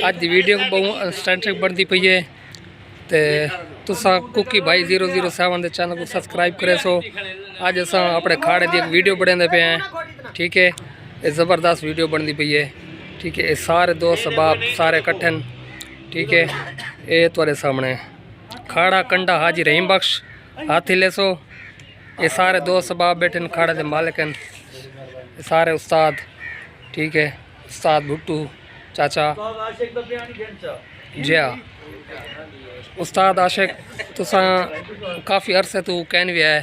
अज दी video बहुत interesting बनती पई है ते तुसा कुकी भाई 007 के चैनल को सब्सक्राइब करे सो। अज अस अपने खाड़े की एक वीडियो बनाते पे हैं, ठीक है। ये ज़बरदस्त वीडियो बनती पई है, ठीक है। ये सारे दोस्त बाप सारे कट्ठे, ठीक है। ये तुहाडे सामने खाड़ा कंडा हाजी रहीम बख्श हाथी ले सो। ये सारे दोस्त बाप बैठे खाड़े के मालिक हैं, सारे उस्ताद, ठीक है। उस्ताद भुट्टू चाचा जी हाँ। उस्ताद आशिक तुसा काफ़ी अरसे तू कहन भी है।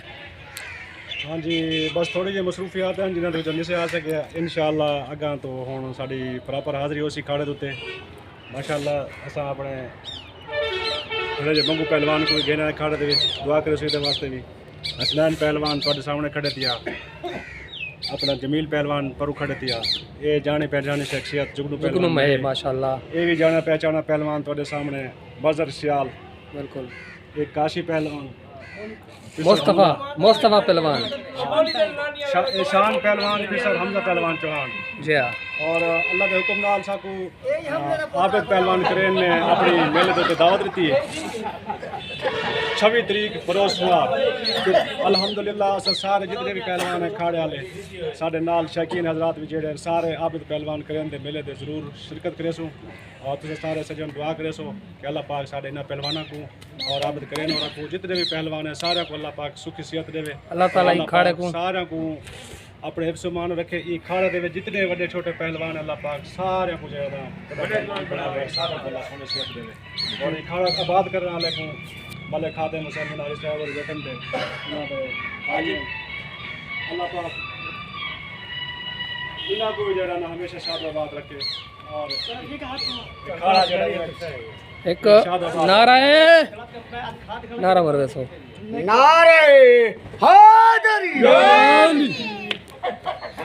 हाँ जी, बस थोड़ी जी मसरूफियात हैं जिन्होंने जल्दी से आ सके। इंशाअल्लाह अगा तो हुण साडी प्रॉपर हाज़री हो सी खाड़े उत्ते। माशाअल्लाह असां अपने थोड़े जे मंगू पहलवान को घेना खाड़े दे दुआ करे सी वास्ते भी। हसनैन पहलवान तुहाडे सामने खड़े थिया, अपना जमील पहलवान परू खड़े थिया। ये जाने पहचाने शख्सियत जुगनू पहलवान है माशाअल्लाह। ये भी जाना पहचाना पहलवान तुहाडे सामने बजर सियाल, बिल्कुल। एक काशी पहलवान, मुस्तफ़ा पहलवान, शान पहलवान, फिसर हमजा पहलवान चौहान जी हाँ। और अल्लाह के हुक्म नाल साकू आबिद पहलवान करेन ने अपनी मेले के दावत दी है 26 तरीक बरोज सोमवार। अल्हम्दुलिल्लाह अस सारे जितने भी पहलवान हैं खाड़े वाले साढ़े नाल शौकीन हजरात भी जेड़े सारे आबिद पहलवान करेन दे मेले दे जरूर शिरकत करे सो। और तुम सारे सजन दुआ करे सो कि अल्लाह पाक साढ़े इन्होंने पहलवानों को और आबिद करेन और को जितने भी पहलवान हैं सारे को अल्लाह पाक सुखी सेहत देवे। अल्लाह ताला खाड़े को सारे को अपने हिफ्ज़ मान रखे। ये खाड़े दे जितने बड़े छोटे पहलवान अल्लाह पाक सारे को जो है सारे को अल्लाह सोने सेहत देवे। और ये खाड़ा आबाद करने वाले को भले खाते मुसलमान ड्राइवर वेतन दे अल्लाह पाक इन्हों को जो ना हमेशा शादाबाद रखे। और खाड़ा जड़ा एक नारा है, नारा मर सो नारे